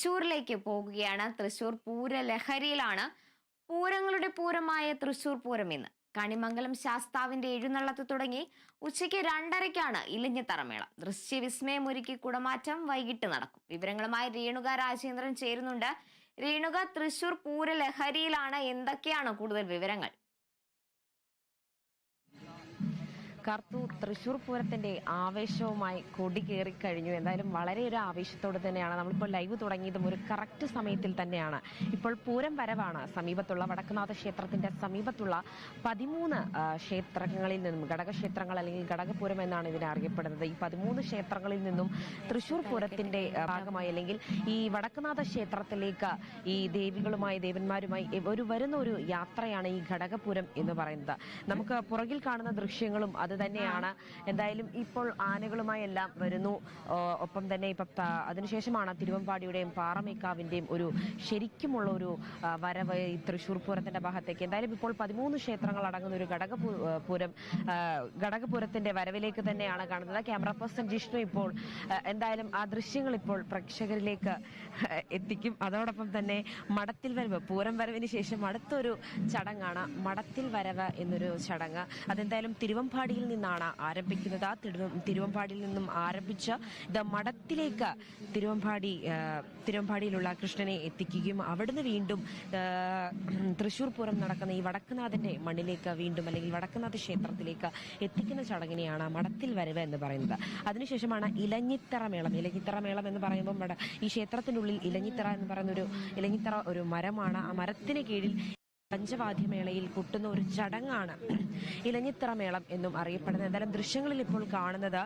തൃശ്ശൂരിലേക്ക് പോകുകയാണ്. തൃശ്ശൂർ പൂരലഹരിയിലാണ്. പൂരങ്ങളുടെ പൂരമായ തൃശ്ശൂർ പൂരം ഇന്ന്. കണിമംഗലം ശാസ്താവിന്റെ എഴുന്നള്ളത്ത് തുടങ്ങി ഉച്ചയ്ക്ക് 2:30-ക്കാണ് ഇലഞ്ഞിത്തറമേളം. ദൃശ്യവിസ്മയമൊരുക്കി കുടമാറ്റം വൈകിട്ട് നടക്കും. വിവരങ്ങളുമായി രേണുക രാജേന്ദ്രൻ ചേരുന്നുണ്ട്. രേണുക, തൃശ്ശൂർ പൂരലഹരിയിലാണ്. എന്തൊക്കെയാണ് കൂടുതൽ വിവരങ്ങൾ? കർത്തൂർ തൃശ്ശൂർ പൂരത്തിന്റെ ആവേശവുമായി കൊടി കയറി കഴിഞ്ഞു. എന്തായാലും വളരെ ഒരു ആവേശത്തോടെ തന്നെയാണ് നമ്മളിപ്പോൾ ലൈവ് തുടങ്ങിയതും ഒരു കറക്റ്റ് സമയത്തിൽ തന്നെയാണ്. ഇപ്പോൾ പൂരം വരവാണ്. സമീപത്തുള്ള വടക്കുനാഥ ക്ഷേത്രത്തിന്റെ സമീപത്തുള്ള 13 ക്ഷേത്രങ്ങളിൽ നിന്നും, ഘടകക്ഷേത്രങ്ങൾ അല്ലെങ്കിൽ ഘടകപൂരം എന്നാണ് ഇതിനെ അറിയപ്പെടുന്നത്, ഈ 13 ക്ഷേത്രങ്ങളിൽ നിന്നും തൃശ്ശൂർ പൂരത്തിന്റെ ഭാഗമായി അല്ലെങ്കിൽ ഈ വടക്കുനാഥ ക്ഷേത്രത്തിലേക്ക് ഈ ദേവികളുമായി ദേവന്മാരുമായി വരുന്ന ഒരു യാത്രയാണ് ഈ ഘടകപൂരം എന്ന് പറയുന്നത്. നമുക്ക് പുറകിൽ കാണുന്ന ദൃശ്യങ്ങളും അത് തന്നെയാണ്. എന്തായാലും ഇപ്പോൾ ആനകളുമായി എല്ലാം വരുന്നു. ഒപ്പം തന്നെ ഇപ്പൊ അതിനുശേഷമാണ് തിരുവമ്പാടിയുടെയും പാറമേക്കാവിന്റെയും ഒരു ശരിക്കുമുള്ള ഒരു വരവ് ഈ തൃശ്ശൂർ പൂരത്തിന്റെ ഭാഗത്തേക്ക്. എന്തായാലും ഇപ്പോൾ 13 ക്ഷേത്രങ്ങൾ അടങ്ങുന്ന ഒരു ഘടകപൂരത്തിന്റെ വരവിലേക്ക് തന്നെയാണ് കാണുന്നത്. ക്യാമറ പേഴ്സൺ ജിഷ്ണു ഇപ്പോൾ എന്തായാലും ആ ദൃശ്യങ്ങൾ ഇപ്പോൾ പ്രേക്ഷകരിലേക്ക് എത്തിക്കും. അതോടൊപ്പം തന്നെ മടത്തിൽ വരവ്, പൂരം വരവിന് ശേഷം അടുത്തൊരു ചടങ്ങാണ് മടത്തിൽ വരവ് എന്നൊരു ചടങ്ങ്. അതെന്തായാലും തിരുവമ്പാടിയിൽ നിന്നാണ് ആരംഭിക്കുന്നത്. തിരുവമ്പാടിയിൽ നിന്നും ആരംഭിച്ച് ഇത് മഠത്തിലേക്ക് തിരുവമ്പാടിയിലുള്ള കൃഷ്ണനെ എത്തിക്കുകയും അവിടുന്ന് വീണ്ടും തൃശ്ശൂർ പൂരം നടക്കുന്ന ഈ വടക്കുനാഥന്റെ മണ്ണിലേക്ക് വീണ്ടും അല്ലെങ്കിൽ വടക്കുനാഥ ക്ഷേത്രത്തിലേക്ക് എത്തിക്കുന്ന ചടങ്ങിനെയാണ് മഠത്തിൽ വരവ് എന്ന് പറയുന്നത്. അതിനുശേഷമാണ് ഇലഞ്ഞിത്തറമേളം. ഇലഞ്ഞിത്തറമേളം എന്ന് പറയുമ്പോൾ ഈ ക്ഷേത്രത്തിനുള്ളിൽ ഇലഞ്ഞിത്തറ എന്ന് പറയുന്ന ഇലഞ്ഞിത്തറ ഒരു മരമാണ്. ആ മരത്തിന് കീഴിൽ പഞ്ചവാദ്യമേളയിൽ കൊട്ടുന്ന ഒരു ചടങ്ങാണ് ഇലഞ്ഞിത്തറമേളം എന്നും അറിയപ്പെടുന്നത്. എന്തായാലും ദൃശ്യങ്ങളിൽ ഇപ്പോൾ കാണുന്നത്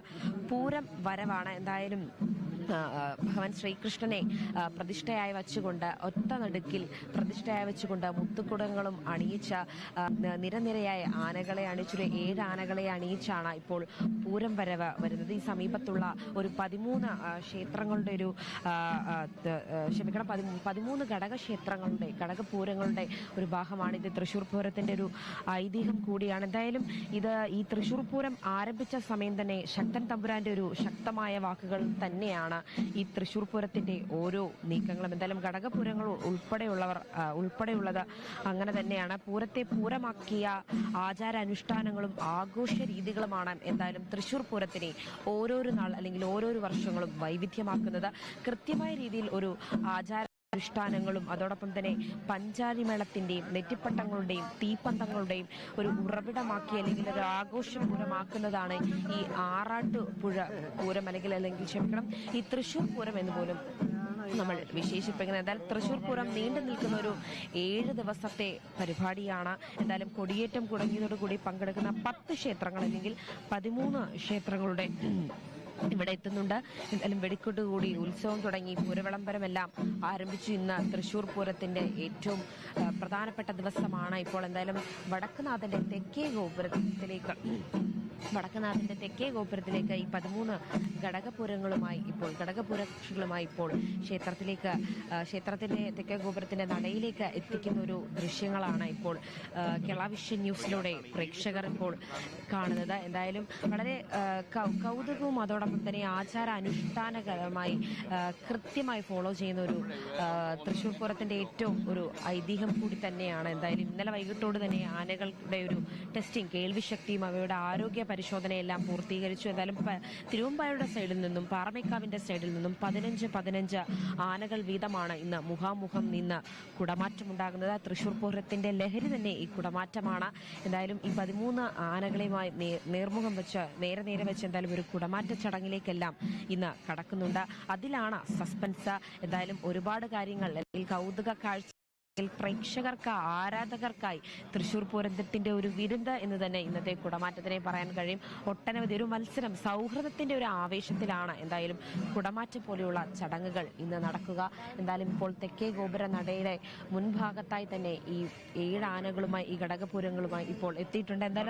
പൂരം വരവാണ്. എന്തായാലും ഭഗവാൻ ശ്രീകൃഷ്ണനെ പ്രതിഷ്ഠയായി വെച്ചുകൊണ്ട് ഒറ്റ നടുക്കിൽ പ്രതിഷ്ഠയായി വെച്ചുകൊണ്ട് മുത്തുകുടങ്ങളും അണിയിച്ച നിരനിരയായ ആനകളെ അണിച്ചൊരു 7 ആനകളെ അണിയിച്ചാണ് ഇപ്പോൾ പൂരം വരവ് വരുന്നത്. ഈ സമീപത്തുള്ള ഒരു 13 ക്ഷേത്രങ്ങളുടെ ഒരു 13 ഘടകക്ഷേത്രങ്ങളുടെ ഘടകപൂരങ്ങളുടെ ഒരു ഭാഗമാണ് ഇത്. തൃശ്ശൂർ പൂരത്തിന്റെ ഒരു ഐതിഹ്യം കൂടിയാണ്. എന്തായാലും ഇത് ഈ തൃശ്ശൂർ പൂരം ആരംഭിച്ച സമയം തന്നെ ശക്തൻ തമ്പുരാന്റെ ഒരു ശക്തമായ വാക്കുകൾ തന്നെയാണ് ഈ തൃശ്ശൂർ പൂരത്തിന്റെ ഓരോ നീക്കങ്ങളും. എന്തായാലും ഘടകപൂരങ്ങൾ ഉൾപ്പെടെയുള്ളത് അങ്ങനെ തന്നെയാണ്. പൂരത്തെ പൂരമാക്കിയ ആചാരാനുഷ്ഠാനങ്ങളും ആഘോഷ രീതികളുമാണ് എന്തായാലും തൃശ്ശൂർ പൂരത്തിനെ ഓരോരോ നാൾ അല്ലെങ്കിൽ ഓരോരോ വർഷങ്ങളും വൈവിധ്യമാക്കുന്നത്. കൃത്യമായ രീതിയിൽ ഒരു അനുഷ്ഠാനങ്ങളും അതോടൊപ്പം തന്നെ പഞ്ചാരിമേളത്തിന്റെയും നെറ്റിപ്പട്ടങ്ങളുടെയും തീപ്പന്തങ്ങളുടെയും ഒരു ഉറവിടമാക്കി അല്ലെങ്കിൽ ഒരു ആഘോഷപൂരമാക്കുന്നതാണ് ഈ ആറാട്ടുപുഴ പൂരം അല്ലെങ്കിൽ ഈ തൃശ്ശൂർ പൂരം എന്ന് പോലും നമ്മൾ വിശേഷിപ്പിക്കുന്നത്. എന്തായാലും തൃശ്ശൂർ പൂരം നീണ്ടു നിൽക്കുന്ന ഒരു 7 ദിവസത്തെ പരിപാടിയാണ്. എന്തായാലും കൊടിയേറ്റം തുടങ്ങിയതോടുകൂടി പങ്കെടുക്കുന്ന 10 ക്ഷേത്രങ്ങൾ അല്ലെങ്കിൽ 13 ക്ഷേത്രങ്ങളുടെ ഇവിടെ എത്തുന്നുണ്ട്. എന്തായാലും വെടിക്കെട്ടുകൂടി ഉത്സവം തുടങ്ങി പൂരവിളംബരമെല്ലാം ആരംഭിച്ചു. ഇന്ന് തൃശ്ശൂർ പൂരത്തിന്റെ ഏറ്റവും പ്രധാനപ്പെട്ട ദിവസമാണ്. ഇപ്പോൾ എന്തായാലും വടക്കുനാഥന്റെ തെക്കേ ഗോപുരത്തിലേക്ക് ഈ 13 ഘടകപൂരങ്ങളുമായി ഇപ്പോൾ ക്ഷേത്രത്തിന്റെ തെക്കേ ഗോപുരത്തിന്റെ നടയിലേക്ക് എത്തിക്കുന്ന ഒരു ദൃശ്യങ്ങളാണ് ഇപ്പോൾ കേരള വിഷൻ ന്യൂസിലൂടെ പ്രേക്ഷകർ ഇപ്പോൾ കാണുന്നത്. എന്തായാലും വളരെ കൗതുകവും അതോടൊപ്പം തന്നെ ആചാരാനുഷ്ഠാനകരമായി കൃത്യമായി ഫോളോ ചെയ്യുന്ന ഒരു തൃശ്ശൂർ പൂരത്തിന്റെ ഏറ്റവും ഒരു ഐതിഹ്യം കൂടി തന്നെയാണ്. എന്തായാലും ഇന്നലെ വൈകിട്ടോട് തന്നെ ആനകളുടെ ഒരു ടെസ്റ്റിംഗ്, കേൾവിശക്തിയും അവയുടെ ആരോഗ്യ പരിശോധനയെല്ലാം പൂർത്തീകരിച്ചു. എന്തായാലും തിരുവമ്പാടിയുടെ സൈഡിൽ നിന്നും പാറമേക്കാവിന്റെ സൈഡിൽ നിന്നും 15 ആനകൾ വീതമാണ് ഇന്ന് മുഖാമുഖം നിന്ന് കുടമാറ്റമുണ്ടാകുന്നത്. തൃശ്ശൂർ പൂരത്തിന്റെ ലഹരി തന്നെ ഈ കുടമാറ്റമാണ്. എന്തായാലും ഈ 13 ആനകളെയുമായി നേരെ വെച്ച് എന്തായാലും ഒരു കുടമാറ്റ ചടങ്ങിലേക്കെല്ലാം ഇന്ന് കടക്കുന്നുണ്ട്. അതിലാണ് സസ്പെൻസ്. എന്തായാലും ഒരുപാട് കാര്യങ്ങൾ അല്ലെങ്കിൽ കൗതുക കാഴ്ച പ്രേക്ഷകർക്ക്, ആരാധകർക്കായി തൃശ്ശൂർ പൂരത്തിന്റെ ഒരു വിരുന്ന് എന്ന് തന്നെ ഇന്നത്തെ കുടമാറ്റത്തിനെ പറയാൻ കഴിയും. ഒട്ടനവധി ഒരു മത്സരം, സൗഹൃദത്തിന്റെ ഒരു ആവേശത്തിലാണ് എന്തായാലും കുടമാറ്റം പോലെയുള്ള ചടങ്ങുകൾ ഇന്ന് നടക്കുക. എന്തായാലും ഇപ്പോൾ തെക്കേ ഗോപുര നടയുടെ മുൻഭാഗത്തായി തന്നെ ഈ 7 ആനകളുമായി ഈ ഘടകപൂരങ്ങളുമായി ഇപ്പോൾ എത്തിയിട്ടുണ്ട്. എന്തായാലും